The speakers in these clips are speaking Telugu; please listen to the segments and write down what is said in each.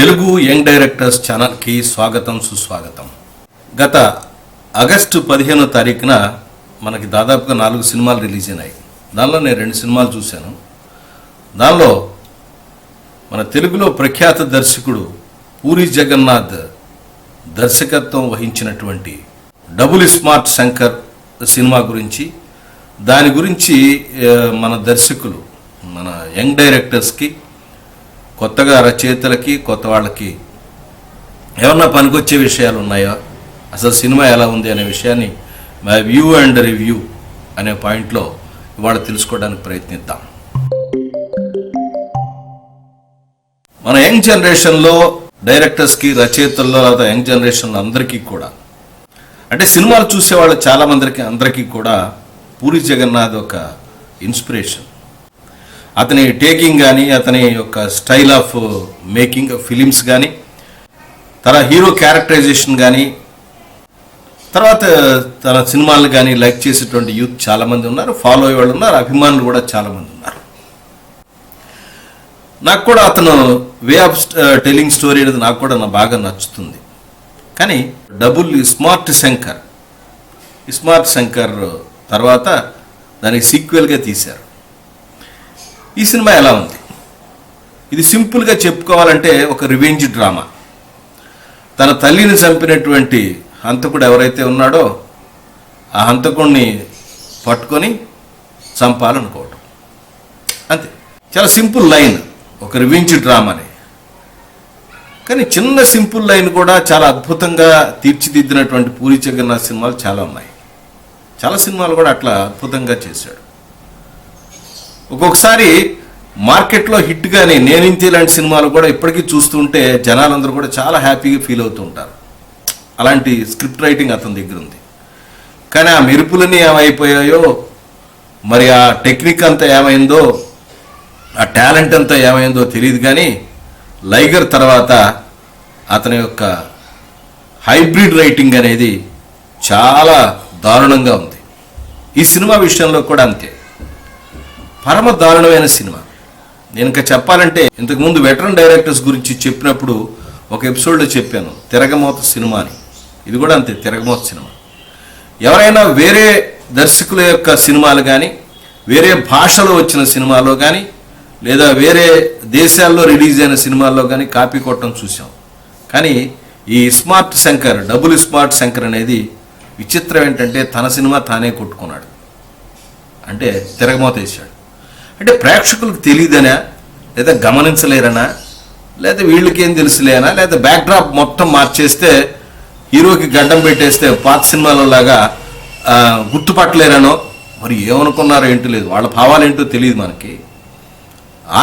తెలుగు యంగ్ డైరెక్టర్స్ ఛానల్కి స్వాగతం సుస్వాగతం. గత ఆగస్టు 15వ తారీఖున మనకి దాదాపుగా 4 సినిమాలు రిలీజ్ అయినాయి. దానిలో నేను 2 సినిమాలు చూశాను. దానిలో మన తెలుగులో ప్రఖ్యాత దర్శకుడు పూరి జగన్నాథ్ దర్శకత్వం వహించినటువంటి డబుల్ స్మార్ట్ శంకర్ సినిమా గురించి, దాని గురించి మన దర్శకులు, మన యంగ్ డైరెక్టర్స్కి, కొత్తగా రచయితలకి, కొత్త వాళ్ళకి ఏమన్నా పనికొచ్చే విషయాలు ఉన్నాయా, అసలు సినిమా ఎలా ఉంది అనే విషయాన్ని మై వ్యూ అండ్ రివ్యూ అనే పాయింట్లో ఇవాళ తెలుసుకోవడానికి ప్రయత్నిద్దాం. మన యంగ్ జనరేషన్లో డైరెక్టర్స్కి, రచయితల్లో, లేదా యంగ్ జనరేషన్లో అందరికీ కూడా, అంటే సినిమాలు చూసేవాళ్ళు చాలామందికి అందరికీ కూడా పూరి జగన్నాథ్ ఒక ఇన్స్పిరేషన్. అతని టేకింగ్ కానీ, అతని యొక్క స్టైల్ ఆఫ్ మేకింగ్ ఫిలిమ్స్ కానీ, తన హీరో క్యారెక్టరైజేషన్ కానీ, తర్వాత తన సినిమాలు కానీ లైక్ చేసేటువంటి యూత్ చాలామంది ఉన్నారు, ఫాలో అయ్యేవాళ్ళు ఉన్నారు, అభిమానులు కూడా చాలామంది ఉన్నారు. నాకు కూడా అతను వే ఆఫ్ టెలింగ్ స్టోరీ అనేది నాకు కూడా బాగా నచ్చుతుంది. కానీ డబుల్ స్మార్ట్ శంకర్ తర్వాత దానికి సీక్వెల్గా తీశారు. ఈ సినిమా ఎలా ఉంది? ఇది సింపుల్గా చెప్పుకోవాలంటే ఒక రివెంజ్ డ్రామా. తన తల్లిని చంపినటువంటి హంతకుడు ఎవరైతే ఉన్నాడో ఆ హంతకుడిని పట్టుకొని చంపాలనుకోవటం, అంతే. చాలా సింపుల్ లైన్, ఒక రివెంజ్ డ్రామాని. కానీ చిన్న సింపుల్ లైన్ కూడా చాలా అద్భుతంగా తీర్చిదిద్దినటువంటి పూరి జగన్నాథ్ సినిమాలు చాలా ఉన్నాయి. చాలా సినిమాలు కూడా అట్లా అద్భుతంగా చేశాడు. ఒక్కొక్కసారి మార్కెట్లో హిట్ కానీ నేనింతే లాంటి సినిమాలు కూడా ఇప్పటికీ చూస్తుంటే జనాలందరూ కూడా చాలా హ్యాపీగా ఫీల్ అవుతూ ఉంటారు. అలాంటి స్క్రిప్ట్ రైటింగ్ అతని దగ్గర ఉంది. కానీ ఆ మెరుపులన్నీ ఏమైపోయాయో, మరి ఆ టెక్నిక్ అంతా ఏమైందో, ఆ టాలెంట్ అంతా ఏమైందో తెలియదు. కానీ లైగర్ తర్వాత అతని యొక్క హైబ్రిడ్ రైటింగ్ అనేది చాలా దారుణంగా ఉంది. ఈ సినిమా విషయంలో కూడా అంతే, పరమ దారుణమైన సినిమా. నేను ఇంకా చెప్పాలంటే, ఇంతకుముందు వెటరన్ డైరెక్టర్స్ గురించి చెప్పినప్పుడు ఒక ఎపిసోడ్లో చెప్పాను, తిరగమోత సినిమా అని. ఇది కూడా అంతే, తిరగమోత సినిమా. ఎవరైనా వేరే దర్శకుల యొక్క సినిమాలు కానీ, వేరే భాషలో వచ్చిన సినిమాలో కానీ, లేదా వేరే దేశాల్లో రిలీజ్ అయిన సినిమాల్లో కానీ కాపీ కొట్టడం చూసాం. కానీ ఈ డబుల్ స్మార్ట్ శంకర్ అనేది విచిత్రం ఏంటంటే, తన సినిమా తానే కొట్టుకున్నాడు. అంటే తిరగమోత వేశాడు. అంటే ప్రేక్షకులకు తెలియదనా, లేదా గమనించలేరనా, లేదా వీళ్ళకేం తెలుసులేనా, లేదా బ్యాక్డ్రాప్ మొత్తం మార్చేస్తే, హీరోకి గడ్డం పెట్టేస్తే పాత సినిమాలో లాగా గుర్తుపట్టలేరనో, మరి ఏమనుకున్నారో ఏంటో లేదు, వాళ్ళ భావాలేంటో తెలియదు మనకి.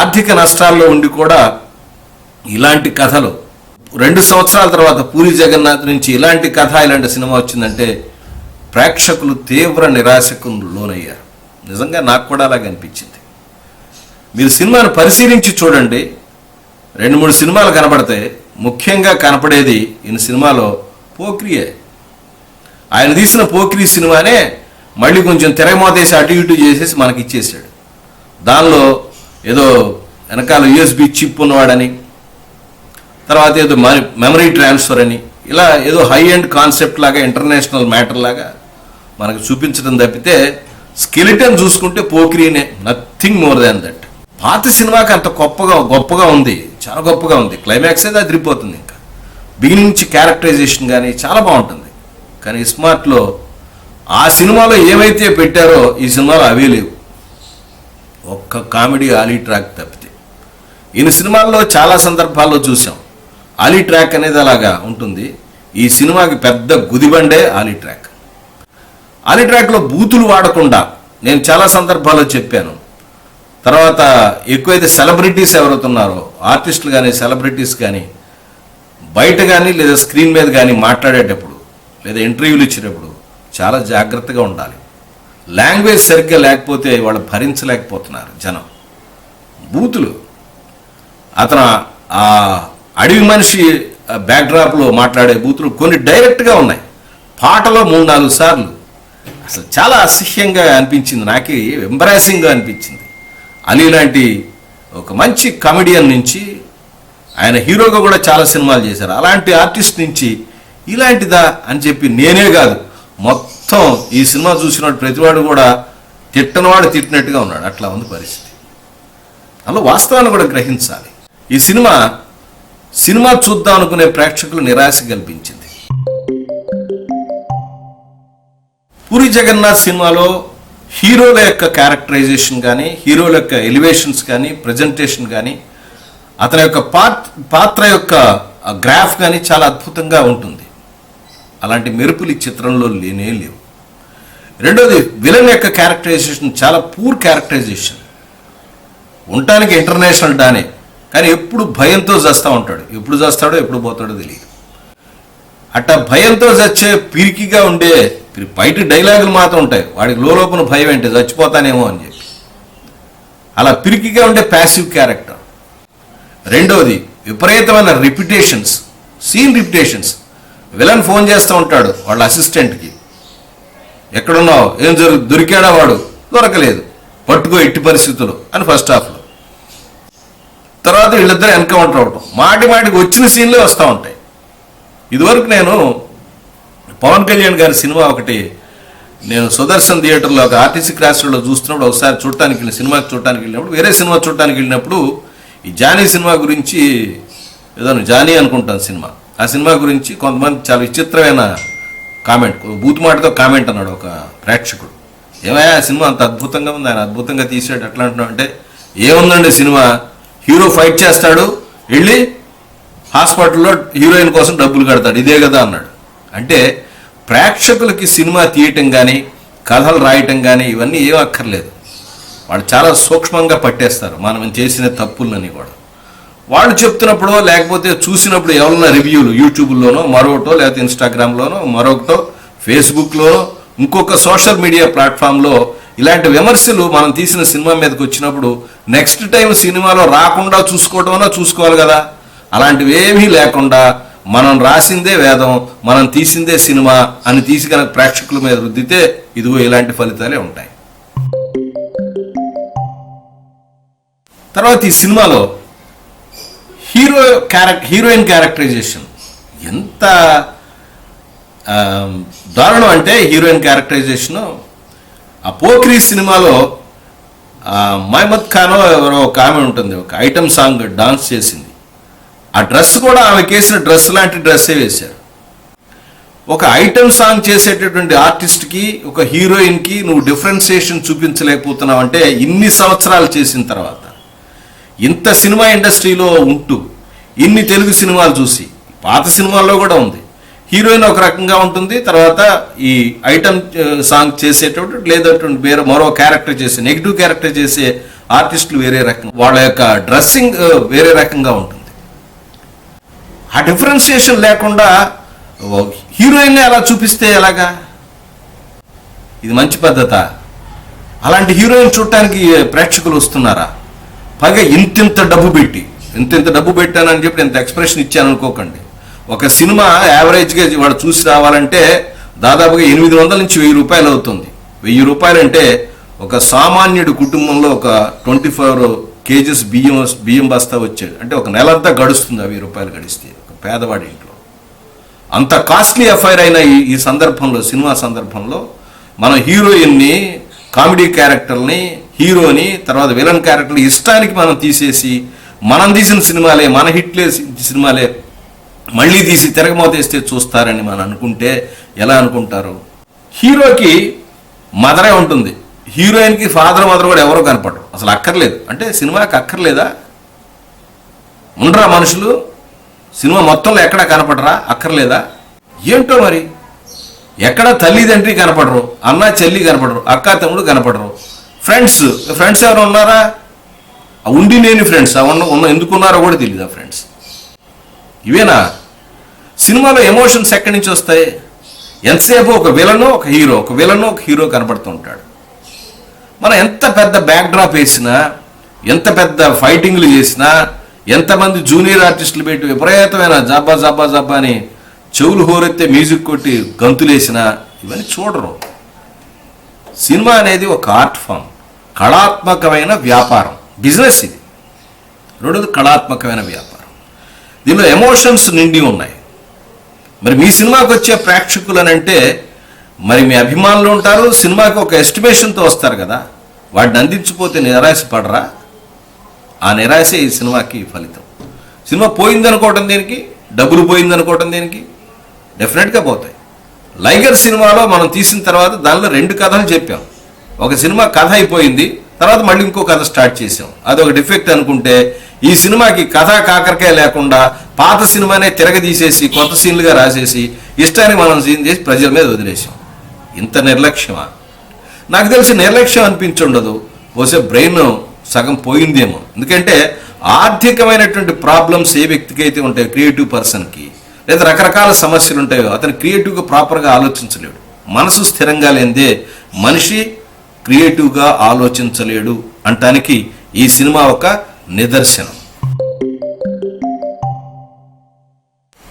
ఆర్థిక నష్టాల్లో ఉండి కూడా ఇలాంటి కథలు 2 సంవత్సరాల తర్వాత పూరి జగన్నాథ్ నుంచి ఇలాంటి కథ, ఇలాంటి సినిమా వచ్చిందంటే ప్రేక్షకులు తీవ్ర నిరాశకు లోనయ్యారు. నిజంగా నాకు కూడా అలాగ అనిపించింది. మీరు సినిమాను పరిశీలించి చూడండి, 2-3 సినిమాలు కనబడతాయి. ముఖ్యంగా కనపడేది ఈయన సినిమాలో పోక్రియే. ఆయన తీసిన పోక్రీ సినిమానే మళ్ళీ కొంచెం తిరగమోతేసి అటు ఇటు చేసేసి మనకి ఇచ్చేసాడు. దానిలో ఏదో వెనకాల USB చిప్ ఉన్నవాడని, తర్వాత ఏదో మెమరీ ట్రాన్స్ఫర్ అని, ఇలా ఏదో హై ఎండ్ కాన్సెప్ట్ లాగా, ఇంటర్నేషనల్ మ్యాటర్ లాగా మనకు చూపించడం తప్పితే స్కెలిటన్ చూసుకుంటే పోక్రీనే, నథింగ్ మోర్ దాన్ దట్. పాత సినిమాకి అంత గొప్పగా ఉంది, చాలా గొప్పగా ఉంది. క్లైమాక్స్ అయితే అదిరిపోతుంది. ఇంకా బిగినింగ్ నుంచి క్యారెక్టరైజేషన్ కానీ చాలా బాగుంటుంది. కానీ స్మార్ట్లో ఆ సినిమాలో ఏమైతే పెట్టారో ఈ సినిమాలో అవే లేవు. ఒక్క కామెడీ ఆలీ ట్రాక్ తప్పితే. ఈయన సినిమాల్లో చాలా సందర్భాల్లో చూసాం ఆలీ ట్రాక్ అనేది అలాగా ఉంటుంది. ఈ సినిమాకి పెద్ద గుదిబండే ఆలీ ట్రాక్. ఆలీ ట్రాక్లో బూతులు వాడకుండా, నేను చాలా సందర్భాల్లో చెప్పాను. తర్వాత ఎక్కువైతే సెలబ్రిటీస్ ఎవరవుతున్నారో, ఆర్టిస్టులు కానీ, సెలబ్రిటీస్ కానీ, బయట కానీ లేదా స్క్రీన్ మీద కానీ మాట్లాడేటప్పుడు, లేదా ఇంటర్వ్యూలు ఇచ్చేటప్పుడు చాలా జాగ్రత్తగా ఉండాలి. లాంగ్వేజ్ సరిగ్గా లేకపోతే వాళ్ళు భరించలేకపోతున్నారు జనం. బూతులు, అతను ఆ అడవి మనిషి బ్యాక్డ్రాప్లో మాట్లాడే బూతులు కొన్ని డైరెక్ట్గా ఉన్నాయి. పాటలో 3-4 సార్లు అసలు చాలా అసహ్యంగా అనిపించింది. నాకే ఎంబరాసింగ్గా అనిపించింది. అలీ లాంటి ఒక మంచి కమెడియన్ నుంచి ఆయన హీరోగా కూడా చాలా సినిమాలు చేశారు. అలాంటి ఆర్టిస్ట్ నుంచి ఇలాంటిదా అని చెప్పి నేనే కాదు, మొత్తం ఈ సినిమా చూసినట్టు ప్రతివాడు కూడా తిట్టనవాడు తిట్టినట్టుగా ఉన్నాడు. అట్లా ఉంది పరిస్థితి. అలా వాస్తవాన్ని కూడా గ్రహించాలి. ఈ సినిమా చూద్దాం అనుకునే ప్రేక్షకులు నిరాశ కల్పించింది. పూరి జగన్నాథ్ సినిమాలో హీరోల యొక్క క్యారెక్టరైజేషన్ కానీ, హీరోల యొక్క ఎలివేషన్స్ కానీ, ప్రజెంటేషన్ కానీ, అతని యొక్క పాత్ర యొక్క గ్రాఫ్ కానీ చాలా అద్భుతంగా ఉంటుంది. అలాంటి మెరుపులు ఈ చిత్రంలో లేనే లేవు. రెండోది, విలన్ యొక్క క్యారెక్టరైజేషన్ చాలా పూర్ క్యారెక్టరైజేషన్. ఉండటానికి ఇంటర్నేషనల్ డానే, కానీ ఎప్పుడు భయంతో చస్తూ ఉంటాడు. ఎప్పుడు చస్తాడో ఎప్పుడు పోతాడో తెలియదు. అట్టా భయంతో చచ్చే పిరికిగా ఉండే బయట డైలాగులు మాత్రం ఉంటాయి, వాడికి లోపల భయం ఏంటి, చచ్చిపోతానేమో అని చెప్పి. అలా పిరికిగా ఉండే ప్యాసివ్ క్యారెక్టర్. రెండోది, విపరీతమైన repetitions, scene repetitions. Villain phone చేస్తూ ఉంటాడు వాళ్ళ అసిస్టెంట్కి, ఎక్కడున్నావు, ఏం దొరికాడా, వాడు దొరకలేదు, పట్టుకో ఎట్టి పరిస్థితులు అని ఫస్ట్ హాఫ్లో. తర్వాత వీళ్ళిద్దరూ ఎన్కౌంటర్ అవటం, మాటికి వచ్చిన సీన్లే వస్తూ ఉంటాయి. ఇదివరకు నేను పవన్ కళ్యాణ్ గారి సినిమా ఒకటి నేను సుదర్శన్ థియేటర్లో ఒక ఆర్టీసీ క్రాస్ రోడ్లో చూస్తున్నప్పుడు ఒకసారి సినిమాకి చూడటానికి వెళ్ళినప్పుడు, వేరే సినిమా చూడటానికి వెళ్ళినప్పుడు ఈ జానీ సినిమా గురించి, ఏదో జానీ అనుకుంటాను సినిమా, ఆ సినిమా గురించి కొంతమంది చాలా విచిత్రమైన కామెంట్, బూతుమాటతో కామెంట్ అన్నాడు ఒక ప్రేక్షకుడు. ఏమయ్యా సినిమా అంత అద్భుతంగా ఉంది, ఆయన అద్భుతంగా తీసాడు, ఎట్లా అంటున్నావు అంటే, ఏముందండి సినిమా, హీరో ఫైట్ చేస్తాడు, వెళ్ళి హాస్పిటల్లో హీరోయిన్ కోసం డబ్బులు కడతాడు, ఇదే కదా అన్నాడు. అంటే ప్రేక్షకులకి సినిమా తీయటం కానీ, కథలు రాయటం కానీ ఇవన్నీ ఏం అక్కర్లేదు. వాళ్ళు చాలా సూక్ష్మంగా పట్టేస్తారు మనం చేసిన తప్పులని కూడా. వాళ్ళు చెప్తున్నప్పుడు లేకపోతే చూసినప్పుడు ఎవరన్నా రివ్యూలు యూట్యూబ్లోనో మరొకటో, లేకపోతే ఇన్స్టాగ్రామ్లోనో మరొకటో, ఫేస్బుక్లోనో, ఇంకొక సోషల్ మీడియా ప్లాట్ఫామ్లో ఇలాంటి విమర్శలు మనం తీసిన సినిమా మీదకి వచ్చినప్పుడు నెక్స్ట్ టైం సినిమాలో రాకుండా చూసుకోవాలి కదా. అలాంటివి ఏమీ లేకుండా మనం రాసిందే వేదం, మనం తీసిందే సినిమా అని తీసి కనుక ప్రేక్షకుల మీద రుద్దితే ఇదిగో ఇలాంటి ఫలితాలే ఉంటాయి. తర్వాత ఈ సినిమాలో హీరోయిన్ క్యారెక్టరైజేషన్ ఎంత దారుణం అంటే, హీరోయిన్ క్యారెక్టరైజేషను ఆ పోక్రీ సినిమాలో మహమ్మద్ ఖానో ఎవరో ఒక ఆమె ఉంటుంది, ఒక ఐటమ్ సాంగ్ డాన్స్ చేసింది. ఆ డ్రెస్ కూడా ఆమెకి వేసిన డ్రెస్ లాంటి డ్రెస్సే వేశారు. ఒక ఐటమ్ సాంగ్ చేసేటటువంటి ఆర్టిస్ట్కి, ఒక హీరోయిన్కి నువ్వు డిఫరెన్సియేషన్ చూపించలేకపోతున్నావు అంటే, ఇన్ని సంవత్సరాలు చేసిన తర్వాత, ఇంత సినిమా ఇండస్ట్రీలో ఉంటూ, ఇన్ని తెలుగు సినిమాలు చూసి, పాత సినిమాల్లో కూడా ఉంది, హీరోయిన్ ఒక రకంగా ఉంటుంది, తర్వాత ఈ ఐటమ్ సాంగ్ చేసేటప్పుడు లేదటువంటి వేరే మరో క్యారెక్టర్ చేసే, నెగిటివ్ క్యారెక్టర్ చేసే ఆర్టిస్టులు వేరే రకంగా, వాళ్ళ యొక్క డ్రెస్సింగ్ వేరే రకంగా ఉంటుంది. ఆ డిఫరెన్సియేషన్ లేకుండా హీరోయిన్నే అలా చూపిస్తే ఎలాగా? ఇది మంచి పద్ధత? అలాంటి హీరోయిన్ చూడటానికి ప్రేక్షకులు వస్తున్నారా? పైగా ఇంత డబ్బు పెట్టానని చెప్పి ఇంత ఎక్స్ప్రెషన్ ఇచ్చాను అనుకోకండి. ఒక సినిమా యావరేజ్గా వాడు చూసి రావాలంటే దాదాపుగా 800 నుంచి 1000 రూపాయలు అవుతుంది. 1000 రూపాయలు అంటే ఒక సామాన్యుడి కుటుంబంలో ఒక 24 kgs బియ్యం బస్తా వచ్చాడు అంటే ఒక నెలంతా గడుస్తుంది. 1000 రూపాయలు గడిస్తే ఒక పేదవాడి ఇంట్లో. అంత కాస్ట్లీ అఫైర్ అయిన ఈ సందర్భంలో, సినిమా సందర్భంలో, మనం హీరోయిన్ని, కామెడీ క్యారెక్టర్ని, హీరోని, తర్వాత విలన్ క్యారెక్టర్ని ఇష్టానికి మనం తీసేసి, మనం తీసిన సినిమాలే, మన హిట్లే సినిమాలే మళ్ళీ తీసి తిరగమోతేస్తే చూస్తారని మనం అనుకుంటే ఎలా అనుకుంటారు? హీరోకి మదరే ఉంటుంది, హీరోయిన్కి ఫాదర్ మదర్ కూడా ఎవరో కనపడరు, అసలు అక్కర్లేదు. అంటే సినిమాకి అక్కర్లేదా? ఉండరా మనుషులు? సినిమా మొత్తంలో ఎక్కడా కనపడరా? అక్కర్లేదా? ఏంటో మరి, ఎక్కడ తల్లిదండ్రి కనపడరు, అన్న చెల్లి కనపడరు, అక్క తమ్ముడు కనపడరు, ఫ్రెండ్స్ ఎవరు ఉన్నారా? ఉండి లేని ఫ్రెండ్స్ ఎందుకున్నారో కూడా తెలియదు. ఆ ఫ్రెండ్స్ ఇవేనా? సినిమాలో ఎమోషన్స్ ఎక్కడి నుంచి వస్తాయి? ఎంతసేపు ఒక విలను ఒక హీరో కనపడుతూ ఉంటాడు. మనం ఎంత పెద్ద బ్యాక్ డ్రాప్ వేసినా, ఎంత పెద్ద ఫైటింగ్లు చేసినా, ఎంతమంది జూనియర్ ఆర్టిస్టులు పెట్టి విపరీతమైన జబ్బా అని చెవులు హోరెత్తే మ్యూజిక్ కొట్టి గంతులేసినా ఇవన్నీ చూడరు. సినిమా అనేది ఒక ఆర్ట్ ఫామ్, కళాత్మకమైన వ్యాపారం, బిజినెస్. ఇది రెండోది కళాత్మకమైన వ్యాపారం. దీనిలో ఎమోషన్స్ నిండి ఉన్నాయి. మరి మీ సినిమాకి వచ్చే ప్రేక్షకులు అని అంటే మరి మీ అభిమానులు ఉంటారు, సినిమాకి ఒక ఎస్టిమేషన్తో వస్తారు కదా, వాటిని అందించిపోతే నిరాశపడరా? ఆ నిరాశే ఈ సినిమాకి ఫలితం. సినిమా పోయిందనుకోవటం దేనికి, డబ్బులు పోయిందనుకోవటం దేనికి? డెఫినెట్గా పోతాయి. లైగర్ సినిమాలో మనం తీసిన తర్వాత దానిలో 2 కథలు చెప్పాం. ఒక సినిమా కథ అయిపోయింది, తర్వాత మళ్ళీ ఇంకో కథ స్టార్ట్ చేసాం. అదొక డిఫెక్ట్ అనుకుంటే ఈ సినిమాకి కథ కాకరకాయ లేకుండా పాత సినిమానే తిరగదీసేసి కొత్త సీన్లుగా రాసేసి ఇష్టానికి మనం సీన్ చేసి ప్రజల మీద వదిలేసాం. ఇంత నిర్లక్ష్యమా? నాకు తెలిసి నిర్లక్ష్యం అనిపించుండదు, బహుశా బ్రెయిన్ సగం పోయిందేమో. ఎందుకంటే ఆర్థికమైనటువంటి ప్రాబ్లమ్స్ ఏ వ్యక్తికి అయితే ఉంటాయో, క్రియేటివ్ పర్సన్కి, లేదా రకరకాల సమస్యలు ఉంటాయో, అతను క్రియేటివ్గా ప్రాపర్గా ఆలోచించలేడు. మనసు స్థిరంగా లేనిదే మనిషి క్రియేటివ్గా ఆలోచించలేడు అంటానికి ఈ సినిమా ఒక నిదర్శనం.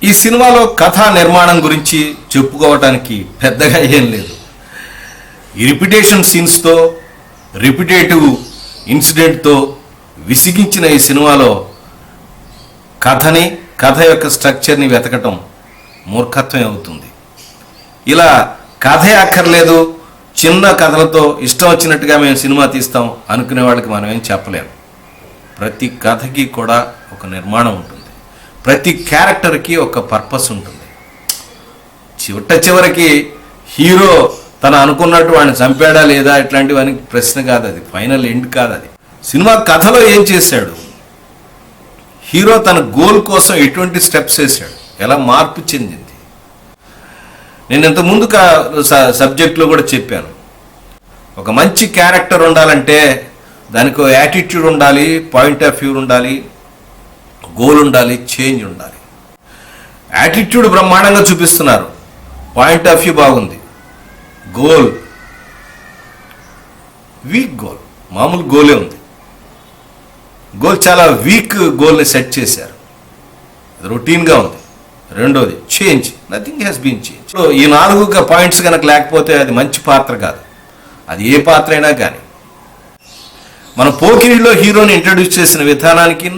ఈ సినిమాలో కథా నిర్మాణం గురించి చెప్పుకోవటానికి పెద్దగా ఏం లేదు. ఈ రిపిటేషన్ సీన్స్తో, రిపిటేటివ్ ఇన్సిడెంట్తో విసిగించిన ఈ సినిమాలో కథ యొక్క స్ట్రక్చర్ని వెతకటం మూర్ఖత్వం అవుతుంది. ఇలా కథే అక్కర్లేదు, చిన్న కథలతో ఇష్టం వచ్చినట్టుగా మేము సినిమా తీస్తాం అనుకునే వాళ్ళకి మనం ఏం చెప్పలేము. ప్రతి కథకి కూడా ఒక నిర్మాణం ఉంటుంది, ప్రతి క్యారెక్టర్కి ఒక పర్పస్ ఉంటుంది. చివరికి హీరో తను అనుకున్నట్టు వాడిని చంపాడా లేదా ఇట్లాంటివన్నీ ప్రశ్న కాదు, అది ఫైనల్ ఎండ్ కాదు. అది సినిమా కథలో ఏం చేశాడు, హీరో తన గోల్ కోసం ఎటువంటి స్టెప్స్ వేసాడు, ఎలా మార్పు చెందింది. నేను ఇంతకుముందు సబ్జెక్ట్లో కూడా చెప్పాను, ఒక మంచి క్యారెక్టర్ ఉండాలంటే దానికి యాటిట్యూడ్ ఉండాలి, పాయింట్ ఆఫ్ వ్యూ ఉండాలి, గోల్ ఉండాలి, చేంజ్ ఉండాలి. యాటిట్యూడ్ బ్రహ్మాండంగా చూపిస్తున్నారు, పాయింట్ ఆఫ్ వ్యూ బాగుంది, గోల్ వీక్ గోల్, మామూలు గోలే ఉంది. గోల్ చాలా వీక్ గోల్ని సెట్ చేశారు, రొటీన్గా ఉంది. రెండోది change, nothing has been change. ఈ 4 పాయింట్స్ కనుక లేకపోతే అది మంచి పాత్ర కాదు, అది ఏ పాత్ర అయినా కానీ. మన పోకిరిలో హీరోని ఇంట్రడ్యూస్ చేసిన విధానానికి,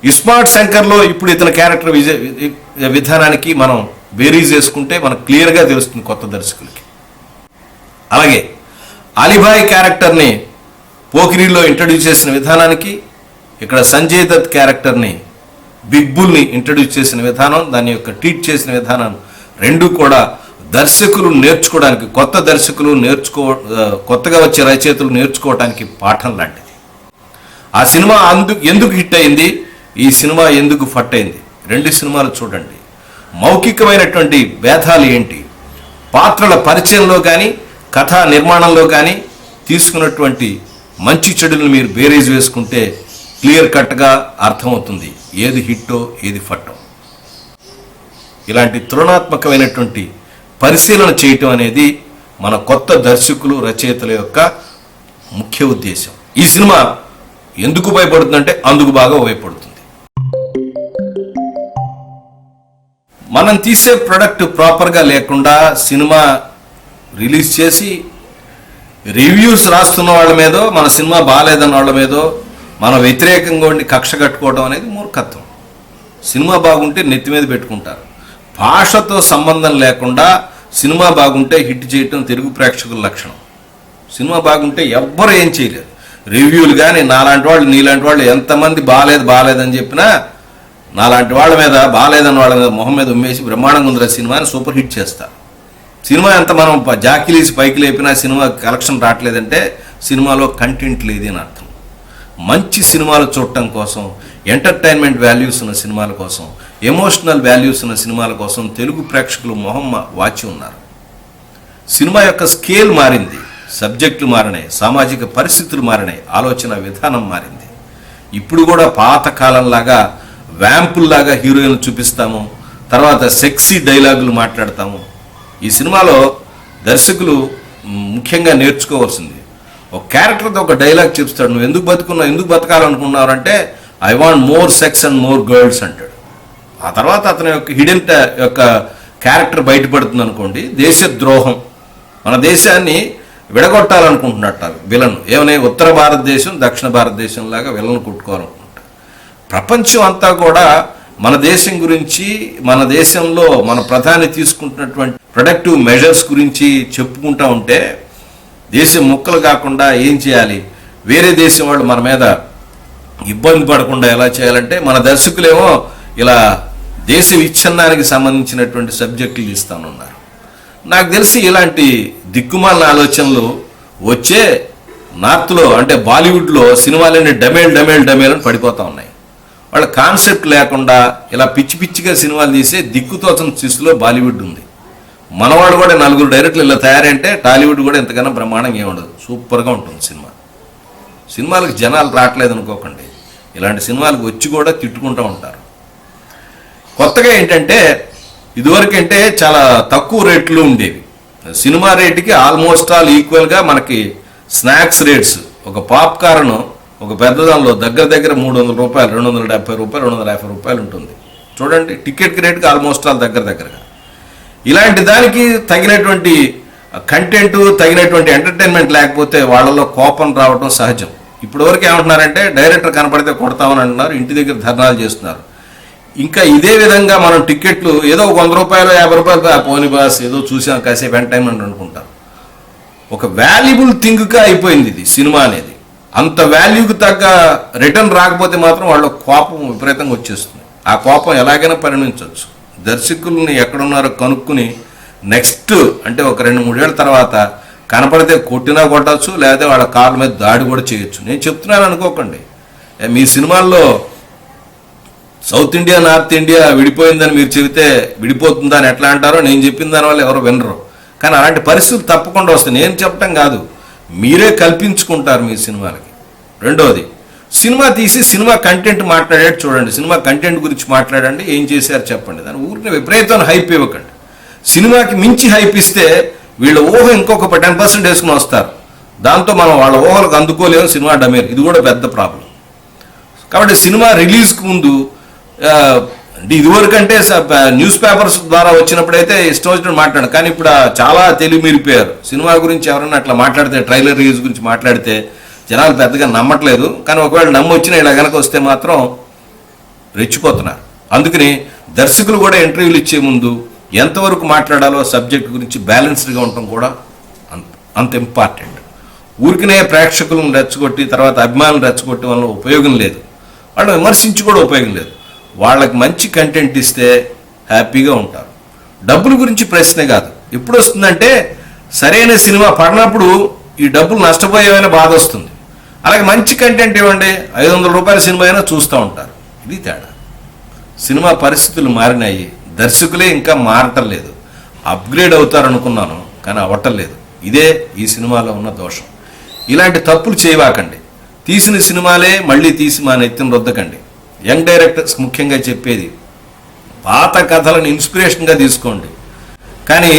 ఇస్మార్ట్ శంకర్లో ఇప్పుడు ఇతని క్యారెక్టర్ విధానానికి మనం బేరీజ్ చేసుకుంటే మనకు క్లియర్గా తెలుస్తుంది కొత్త దర్శకులకి. అలాగే అలీభాయ్ క్యారెక్టర్ని పోకిరిలో ఇంట్రడ్యూస్ చేసిన విధానానికి, ఇక్కడ సంజయ్ దత్ క్యారెక్టర్ని, బిగ్ బుల్ని ఇంట్రడ్యూస్ చేసిన విధానం, దాని యొక్క ట్రీట్ చేసిన విధానం, రెండు కూడా దర్శకులు నేర్చుకోవడానికి, కొత్త దర్శకులు కొత్తగా వచ్చే రచయితలు నేర్చుకోవడానికి పాఠం లాంటిది. ఆ సినిమా ఎందుకు హిట్ అయింది, ఈ సినిమా ఎందుకు ఫట్ అయింది, 2 సినిమాలు చూడండి. మౌఖికమైనటువంటి భేదాలు ఏంటి, పాత్రల పరిచయంలో కానీ కథా నిర్మాణంలో కానీ తీసుకున్నటువంటి మంచి చెడులను మీరు బేరీజ్ వేసుకుంటే క్లియర్ కట్గా అర్థమవుతుంది ఏది హిట్టో ఏది ఫట్టో. ఇలాంటి తులనాత్మకమైనటువంటి పరిశీలన చేయటం అనేది మన కొత్త దర్శకులు రచయితల యొక్క ముఖ్య ఉద్దేశం. ఈ సినిమా ఎందుకు భయపడుతుందంటే అందుకు బాగా ఉపయోగపడుతుంది. మనం తీసే ప్రొడక్ట్ ప్రాపర్గా లేకుండా సినిమా రిలీజ్ చేసి రివ్యూస్ రాస్తున్న వాళ్ళ మీదో, మన సినిమా బాగాలేదన్న వాళ్ళ మీదో మనం వ్యతిరేకంగా ఉండి కక్ష కట్టుకోవడం అనేది మూర్ఖత్వం. సినిమా బాగుంటే నెత్తి మీద పెట్టుకుంటారు. భాషతో సంబంధం లేకుండా సినిమా బాగుంటే హిట్ చేయటం తెలుగు ప్రేక్షకుల లక్షణం. సినిమా బాగుంటే ఎవ్వరు ఏం చేయలేరు. రివ్యూలు కానీ నాలాంటి వాళ్ళు నీలాంటి వాళ్ళు ఎంతమంది బాగాలేదని చెప్పినా నాలాంటి వాళ్ళ మీద, బాగాలేదన్న వాళ్ళ మీద మొహం మీద ఉమ్మేసి బ్రహ్మాండంగా ఉందిరా సినిమా అని సూపర్ హిట్ చేస్తారు. సినిమా ఎంత మనం జాకిలీసి పైకి లేపినా సినిమా కలెక్షన్ రావట్లేదంటే సినిమాలో కంటెంట్ లేదు అని అర్థం. మంచి సినిమాలు చూడటం కోసం, ఎంటర్టైన్మెంట్ వాల్యూస్ ఉన్న సినిమాల కోసం, ఎమోషనల్ వాల్యూస్ ఉన్న సినిమాల కోసం తెలుగు ప్రేక్షకులు మొహం వాచి ఉన్నారు. సినిమా యొక్క స్కేల్ మారింది, సబ్జెక్టులు మారినాయి, సామాజిక పరిస్థితులు మారినాయి, ఆలోచన విధానం మారింది. ఇప్పుడు కూడా పాత కాలంలాగా వ్యాంపుల్లాగా హీరోయిన్లు చూపిస్తాము, తర్వాత సెక్సీ డైలాగులు మాట్లాడతాము. ఈ సినిమాలో దర్శకులు ముఖ్యంగా నేర్చుకోవాల్సింది, ఒక క్యారెక్టర్తో ఒక డైలాగ్ చెప్తాడు, నువ్వు ఎందుకు బతుకున్నావు, ఎందుకు బతకాలనుకున్నావు అంటే I want more sex and more girls అంటాడు. ఆ తర్వాత అతని యొక్క హిడెన్ యొక్క క్యారెక్టర్ బయటపడుతుంది అనుకోండి, దేశద్రోహం, మన దేశాన్ని విడగొట్టాలనుకుంటున్నట్టు విలన్. ఏమని ఉత్తర భారతదేశం దక్షిణ భారతదేశం లాగా విలన్ కొట్టుకోవాలనుకుంటారు. ప్రపంచం అంతా కూడా మన దేశం గురించి, మన దేశంలో మన ప్రధాని తీసుకుంటున్నటువంటి ప్రొడక్టివ్ మెజర్స్ గురించి చెప్పుకుంటా ఉంటే దేశం ముక్కలు కాకుండా ఏం చేయాలి, వేరే దేశం వాళ్ళు మన మీద ఇబ్బంది పడకుండా ఎలా చేయాలంటే మన దర్శకులేమో ఇలా దేశ విచ్ఛిన్నానికి సంబంధించినటువంటి సబ్జెక్టులు ఇస్తానున్నారు. నాకు తెలిసి ఇలాంటి దిక్కుమాలిన ఆలోచనలు వచ్చే నార్త్లో అంటే బాలీవుడ్లో సినిమాలన్నీ డమేల్ అని పడిపోతూ ఉన్నాయి. వాళ్ళ కాన్సెప్ట్ లేకుండా ఇలా పిచ్చి పిచ్చిగా సినిమాలు తీసే దిక్కుతోచని స్థితిలో బాలీవుడ్ ఉంది. మనవాడు కూడా 4 డైరెక్టర్లు ఇలా తయారంటే టాలీవుడ్ కూడా ఎంతకన్నా బ్రహ్మాండంగా ఏముండదు, సూపర్గా ఉంటుంది సినిమాలకు జనాలు రావట్లేదు అనుకోకండి, ఇలాంటి సినిమాలకు వచ్చి కూడా తిట్టుకుంటూ ఉంటారు. కొత్తగా ఏంటంటే ఇదివరకు అంటే చాలా తక్కువ రేట్లు ఉండేవి, సినిమా రేటుకి ఆల్మోస్ట్ ఆల్ ఈక్వల్గా మనకి స్నాక్స్ రేట్స్. ఒక పాప్కార్న్ ఒక పెద్ద దానిలో దగ్గర 300 రూపాయలు, 270 రూపాయలు, 250 రూపాయలు ఉంటుంది చూడండి. టికెట్ రేట్కి ఆల్మోస్ట్ ఆల్ దగ్గరగా. ఇలాంటి దానికి తగినటువంటి కంటెంట్, తగినటువంటి ఎంటర్టైన్మెంట్ లేకపోతే వాళ్ళలో కోపం రావడం సహజం. ఇప్పటివరకు ఏమంటున్నారంటే డైరెక్టర్ కనపడితే కొడతామని అంటున్నారు, ఇంటి దగ్గర ధర్నాలు చేస్తున్నారు. ఇంకా ఇదే విధంగా మనం టికెట్లు ఏదో 100 రూపాయలు 50 రూపాయలు పోనీ బాస్ ఏదో చూసాం కాసేపు ఎంటర్టైన్మెంట్ అనుకుంటారు. ఒక వాల్యుబుల్ థింగ్గా అయిపోయింది ఇది సినిమా అనేది. అంత వాల్యూకి తగ్గ రిటర్న్ రాకపోతే మాత్రం వాళ్ళ కోపం విపరీతంగా వచ్చేస్తుంది. ఆ కోపం ఎలాగైనా పరిణమించవచ్చు. దర్శకుల్ని ఎక్కడున్నారో కనుక్కుని నెక్స్ట్ అంటే ఒక 2-3 ఏళ్ళ తర్వాత కనపడితే కొట్టినా కొట్టచ్చు, లేకపోతే వాళ్ళ కాళ్ళ మీద దాడి కూడా చేయొచ్చు. నేను చెప్తున్నాను అనుకోకండి, మీ సినిమాల్లో సౌత్ ఇండియా నార్త్ ఇండియా విడిపోయిందని మీరు చెబితే విడిపోతుందని ఎట్లా అంటారో నేను చెప్పిన దానివల్ల ఎవరు వినరు. కానీ అలాంటి పరిస్థితులు తప్పకుండా వస్తాయి. నేను చెప్పటం కాదు, మీరే కల్పించుకుంటారు మీ సినిమాలకి. రెండోది, సినిమా తీసి సినిమా కంటెంట్ మాట్లాడేది చూడండి, సినిమా కంటెంట్ గురించి మాట్లాడండి, ఏం చేశారు చెప్పండి. దాని ఊరిని విపరీతమైన హైప్ ఇవ్వకండి. సినిమాకి మించి హైప్ ఇస్తే వీళ్ళ ఊహ ఇంకొక 10% వేసుకుని వస్తారు, దాంతో మనం వాళ్ళ ఊహలకు అందుకోలేము, సినిమా డమేర్. ఇది కూడా పెద్ద ప్రాబ్లం. కాబట్టి సినిమా రిలీజ్కి ముందు ఇదివరకంటే న్యూస్ పేపర్స్ ద్వారా వచ్చినప్పుడైతే ఇష్టం వచ్చినట్టు మాట్లాడాను, కానీ ఇప్పుడు చాలా తెలివి మీరిపోయారు. సినిమా గురించి ఎవరన్నా అట్లా మాట్లాడితే, ట్రైలర్ రిలీజ్ గురించి మాట్లాడితే జనాలు పెద్దగా నమ్మట్లేదు. కానీ ఒకవేళ నమ్మొచ్చినా ఇలా కనుక వస్తే మాత్రం రెచ్చిపోతున్నారు. అందుకని దర్శకులు కూడా ఇంటర్వ్యూలు ఇచ్చే ముందు ఎంతవరకు మాట్లాడాలో సబ్జెక్ట్ గురించి బ్యాలెన్స్డ్గా ఉండటం కూడా అంత ఇంపార్టెంట్. ఊరికనే ప్రేక్షకులను రెచ్చగొట్టి తర్వాత అభిమానులు రెచ్చగొట్టడం వల్ల ఉపయోగం లేదు, వాళ్ళు విమర్శించి కూడా ఉపయోగం లేదు. వాళ్ళకి మంచి కంటెంట్ ఇస్తే హ్యాపీగా ఉంటారు. డబ్బుల గురించి ప్రశ్నే కాదు. ఎప్పుడు వస్తుందంటే సరైన సినిమా పడినప్పుడు ఈ డబ్బులు నష్టపోయేవైనా బాధ వస్తుంది. అలాగే మంచి కంటెంట్ ఇవ్వండి, 500 రూపాయల సినిమా అయినా చూస్తూ ఉంటారు. ఇది తేడా. సినిమా పరిస్థితులు మారినాయి, దర్శకులే ఇంకా మారటం లేదు. అప్గ్రేడ్ అవుతారనుకున్నాను కానీ అవ్వటం లేదు. ఇదే ఈ సినిమాలో ఉన్న దోషం. ఇలాంటి తప్పులు చేయవాకండి. తీసిన సినిమాలే మళ్ళీ తీసి మా నెత్తిన రుద్దకండి. యంగ్ డైరెక్టర్స్ ముఖ్యంగా చెప్పేది, పాత కథలను ఇన్స్పిరేషన్గా తీసుకోండి, కానీ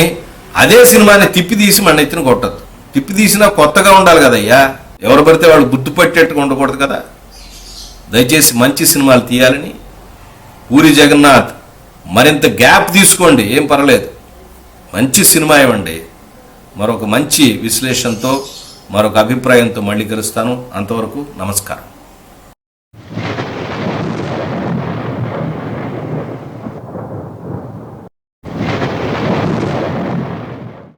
అదే సినిమాని తిప్పి తీసి మన నెత్తిన కొట్టద్దు. తిప్పి తీసినా కొత్తగా ఉండాలి కదయ్యా, ఎవరు పడితే వాళ్ళు గుర్తుపట్టేట్టుగా ఉండకూడదు కదా. దయచేసి మంచి సినిమాలు తీయాలని పూరి జగన్నాథ్ మరింత గ్యాప్ తీసుకోండి, ఏం పర్లేదు, మంచి సినిమా ఇవ్వండి. మరొక మంచి విశ్లేషణతో మరొక అభిప్రాయంతో మళ్ళీ కలుస్తాను. అంతవరకు నమస్కారం.